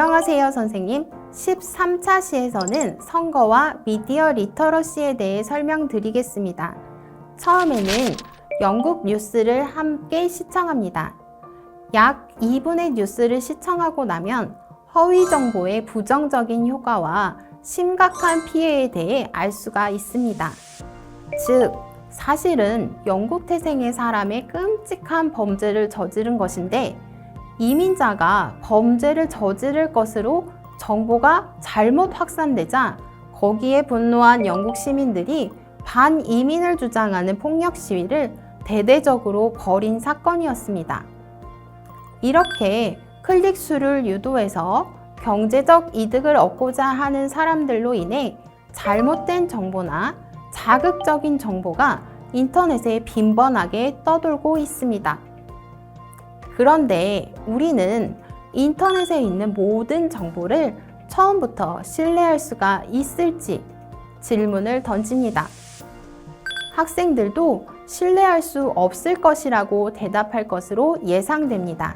안녕하세요 선생님. 13차 시에서는 선거와 미디어 리터러시에 대해 설명드리겠습니다. 처음에는 영국 뉴스를 함께 시청합니다. 약 2분의 뉴스를 시청하고 나면 허위 정보의 부정적인 효과와 심각한 피해에 대해 알 수가 있습니다. 즉, 사실은 영국 태생의 사람의 끔찍한 범죄를 저지른 것인데 이민자가 범죄를 저지를 것으로 정보가 잘못 확산되자 거기에 분노한 영국 시민들이 반이민을 주장하는 폭력 시위를 대대적으로 벌인 사건이었습니다. 이렇게 클릭수를 유도해서 경제적 이득을 얻고자 하는 사람들로 인해 잘못된 정보나 자극적인 정보가 인터넷에 빈번하게 떠돌고 있습니다. 그런데 우리는 인터넷에 있는 모든 정보를 처음부터 신뢰할 수가 있을지 질문을 던집니다. 학생들도 신뢰할 수 없을 것이라고 대답할 것으로 예상됩니다.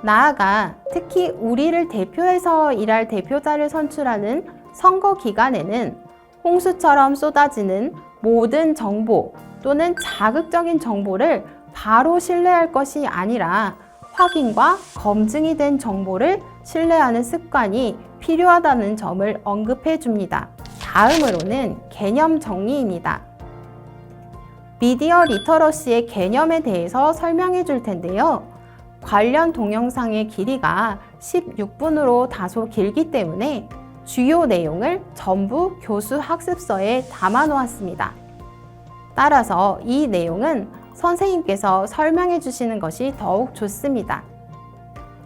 나아가 특히 우리를 대표해서 일할 대표자를 선출하는 선거 기간에는 홍수처럼 쏟아지는 모든 정보 또는 자극적인 정보를 바로 신뢰할 것이 아니라 확인과 검증이 된 정보를 신뢰하는 습관이 필요하다는 점을 언급해 줍니다. 다음으로는 개념 정리입니다. 미디어 리터러시의 개념에 대해서 설명해 줄 텐데요. 관련 동영상의 길이가 16분으로 다소 길기 때문에 주요 내용을 전부 교수 학습서에 담아 놓았습니다. 따라서 이 내용은 선생님께서 설명해 주시는 것이 더욱 좋습니다.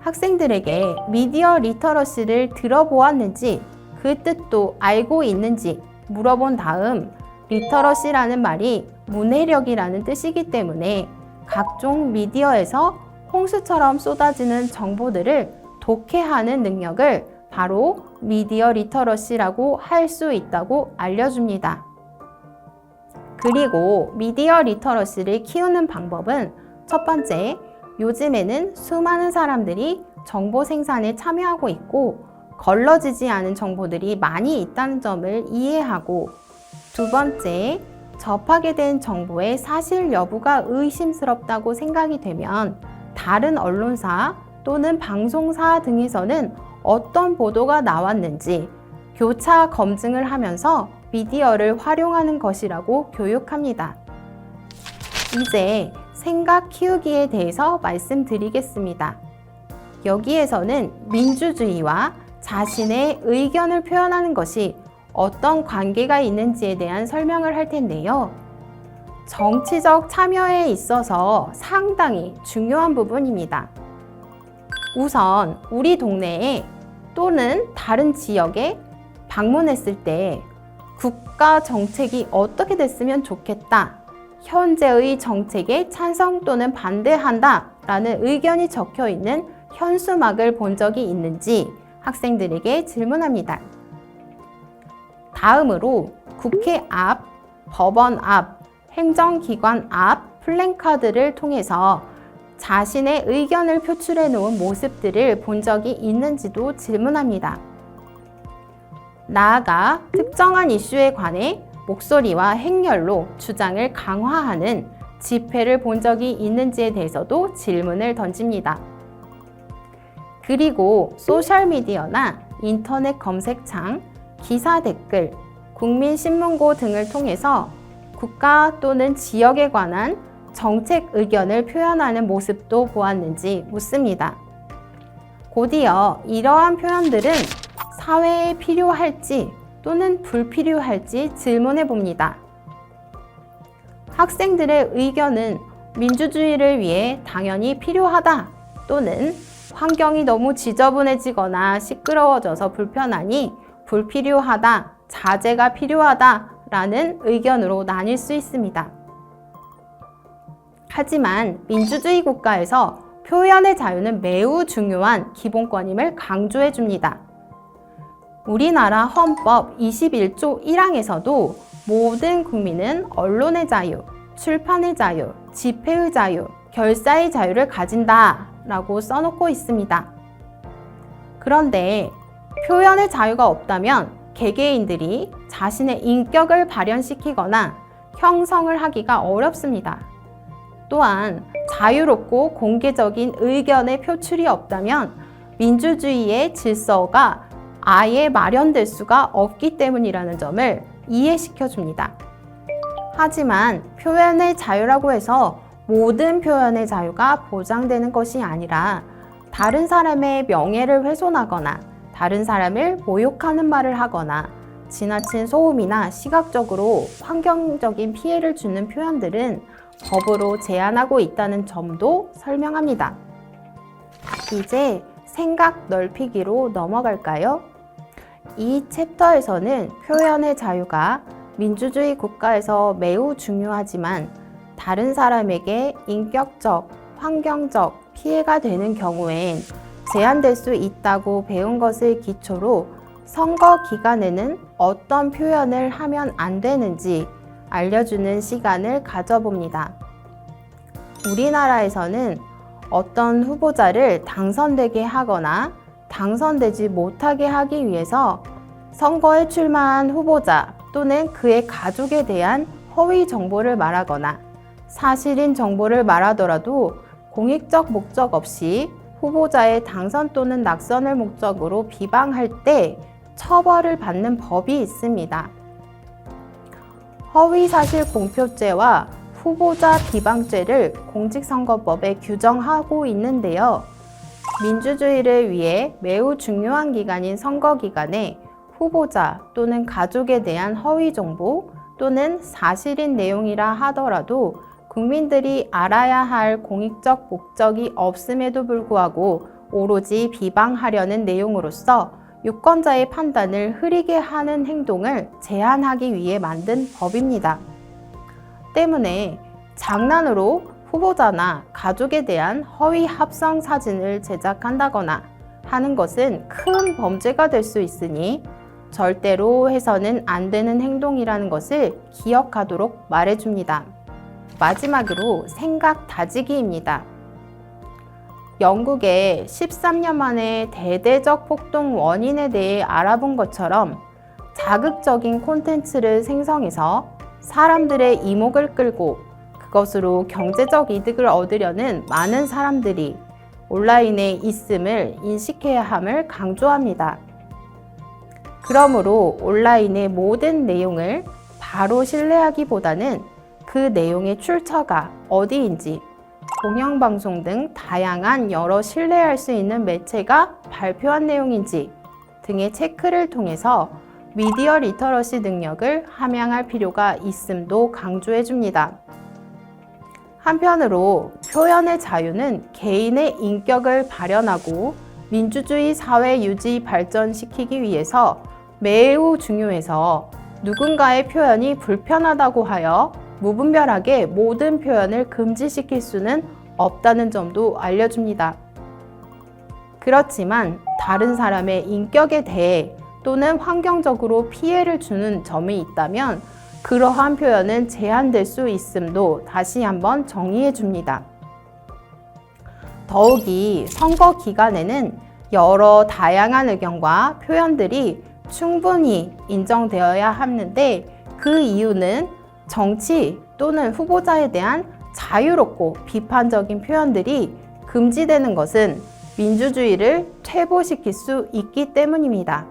학생들에게 미디어 리터러시를 들어보았는지 그 뜻도 알고 있는지 물어본 다음 리터러시라는 말이 문해력이라는 뜻이기 때문에 각종 미디어에서 홍수처럼 쏟아지는 정보들을 독해하는 능력을 바로 미디어 리터러시라고 할 수 있다고 알려줍니다. 그리고 미디어 리터러시를 키우는 방법은 첫 번째, 요즘에는 수많은 사람들이 정보 생산에 참여하고 있고 걸러지지 않은 정보들이 많이 있다는 점을 이해하고 두 번째, 접하게 된 정보의 사실 여부가 의심스럽다고 생각이 되면 다른 언론사 또는 방송사 등에서는 어떤 보도가 나왔는지 교차 검증을 하면서 미디어를 활용하는 것이라고 교육합니다. 이제 생각 키우기에 대해서 말씀드리겠습니다. 여기에서는 민주주의와 자신의 의견을 표현하는 것이 어떤 관계가 있는지에 대한 설명을 할 텐데요. 정치적 참여에 있어서 상당히 중요한 부분입니다. 우선 우리 동네에 또는 다른 지역에 방문했을 때 국가 정책이 어떻게 됐으면 좋겠다, 현재의 정책에 찬성 또는 반대한다 라는 의견이 적혀 있는 현수막을 본 적이 있는지 학생들에게 질문합니다. 다음으로 국회 앞, 법원 앞, 행정기관 앞 플랜카드를 통해서 자신의 의견을 표출해 놓은 모습들을 본 적이 있는지도 질문합니다. 나아가 특정한 이슈에 관해 목소리와 행렬로 주장을 강화하는 집회를 본 적이 있는지에 대해서도 질문을 던집니다. 그리고 소셜미디어나 인터넷 검색창, 기사 댓글, 국민신문고 등을 통해서 국가 또는 지역에 관한 정책 의견을 표현하는 모습도 보았는지 묻습니다. 곧이어 이러한 표현들은 사회에 필요할지 또는 불필요할지 질문해 봅니다. 학생들의 의견은 민주주의를 위해 당연히 필요하다 또는 환경이 너무 지저분해지거나 시끄러워져서 불편하니 불필요하다, 자제가 필요하다 라는 의견으로 나뉠 수 있습니다. 하지만 민주주의 국가에서 표현의 자유는 매우 중요한 기본권임을 강조해 줍니다. 우리나라 헌법 21조 1항에서도 모든 국민은 언론의 자유, 출판의 자유, 집회의 자유, 결사의 자유를 가진다 라고 써놓고 있습니다. 그런데 표현의 자유가 없다면 개개인들이 자신의 인격을 발현시키거나 형성을 하기가 어렵습니다. 또한 자유롭고 공개적인 의견의 표출이 없다면 민주주의의 질서가 아예 마련될 수가 없기 때문이라는 점을 이해시켜 줍니다. 하지만 표현의 자유라고 해서 모든 표현의 자유가 보장되는 것이 아니라 다른 사람의 명예를 훼손하거나 다른 사람을 모욕하는 말을 하거나 지나친 소음이나 시각적으로 환경적인 피해를 주는 표현들은 법으로 제한하고 있다는 점도 설명합니다. 이제 생각 넓히기로 넘어갈까요? 이 챕터에서는 표현의 자유가 민주주의 국가에서 매우 중요하지만 다른 사람에게 인격적, 환경적 피해가 되는 경우엔 제한될 수 있다고 배운 것을 기초로 선거 기간에는 어떤 표현을 하면 안 되는지 알려주는 시간을 가져봅니다. 우리나라에서는 어떤 후보자를 당선되게 하거나 당선되지 못하게 하기 위해서 선거에 출마한 후보자 또는 그의 가족에 대한 허위 정보를 말하거나 사실인 정보를 말하더라도 공익적 목적 없이 후보자의 당선 또는 낙선을 목적으로 비방할 때 처벌을 받는 법이 있습니다. 허위사실공표죄와 후보자 비방죄를 공직선거법에 규정하고 있는데요. 민주주의를 위해 매우 중요한 기간인 선거 기간에 후보자 또는 가족에 대한 허위 정보 또는 사실인 내용이라 하더라도 국민들이 알아야 할 공익적 목적이 없음에도 불구하고 오로지 비방하려는 내용으로서 유권자의 판단을 흐리게 하는 행동을 제한하기 위해 만든 법입니다. 때문에 장난으로 후보자나 가족에 대한 허위 합성 사진을 제작한다거나 하는 것은 큰 범죄가 될 수 있으니 절대로 해서는 안 되는 행동이라는 것을 기억하도록 말해줍니다. 마지막으로 생각 다지기입니다. 영국의 13년 만에 대대적 폭동 원인에 대해 알아본 것처럼 자극적인 콘텐츠를 생성해서 사람들의 이목을 끌고 그것으로 경제적 이득을 얻으려는 많은 사람들이 온라인에 있음을 인식해야 함을 강조합니다. 그러므로 온라인의 모든 내용을 바로 신뢰하기보다는 그 내용의 출처가 어디인지 공영방송 등 다양한 여러 신뢰할 수 있는 매체가 발표한 내용인지 등의 체크를 통해서 미디어 리터러시 능력을 함양할 필요가 있음도 강조해 줍니다. 한편으로 표현의 자유는 개인의 인격을 발현하고 민주주의 사회 유지 발전시키기 위해서 매우 중요해서 누군가의 표현이 불편하다고 하여 무분별하게 모든 표현을 금지시킬 수는 없다는 점도 알려줍니다. 그렇지만 다른 사람의 인격에 대해 또는 환경적으로 피해를 주는 점이 있다면 그러한 표현은 제한될 수 있음도 다시 한번 정의해 줍니다. 더욱이 선거 기간에는 여러 다양한 의견과 표현들이 충분히 인정되어야 하는데 그 이유는 정치 또는 후보자에 대한 자유롭고 비판적인 표현들이 금지되는 것은 민주주의를 퇴보시킬 수 있기 때문입니다.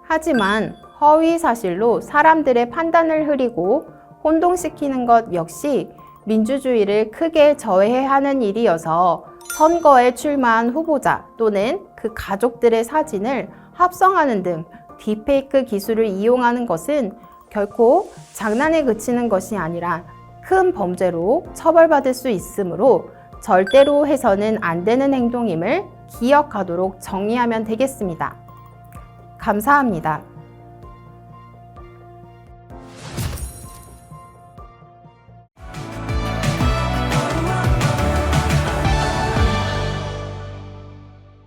하지만 허위 사실로 사람들의 판단을 흐리고 혼동시키는 것 역시 민주주의를 크게 저해하는 일이어서 선거에 출마한 후보자 또는 그 가족들의 사진을 합성하는 등 딥페이크 기술을 이용하는 것은 결코 장난에 그치는 것이 아니라 큰 범죄로 처벌받을 수 있으므로 절대로 해서는 안 되는 행동임을 기억하도록 정리하면 되겠습니다. 감사합니다.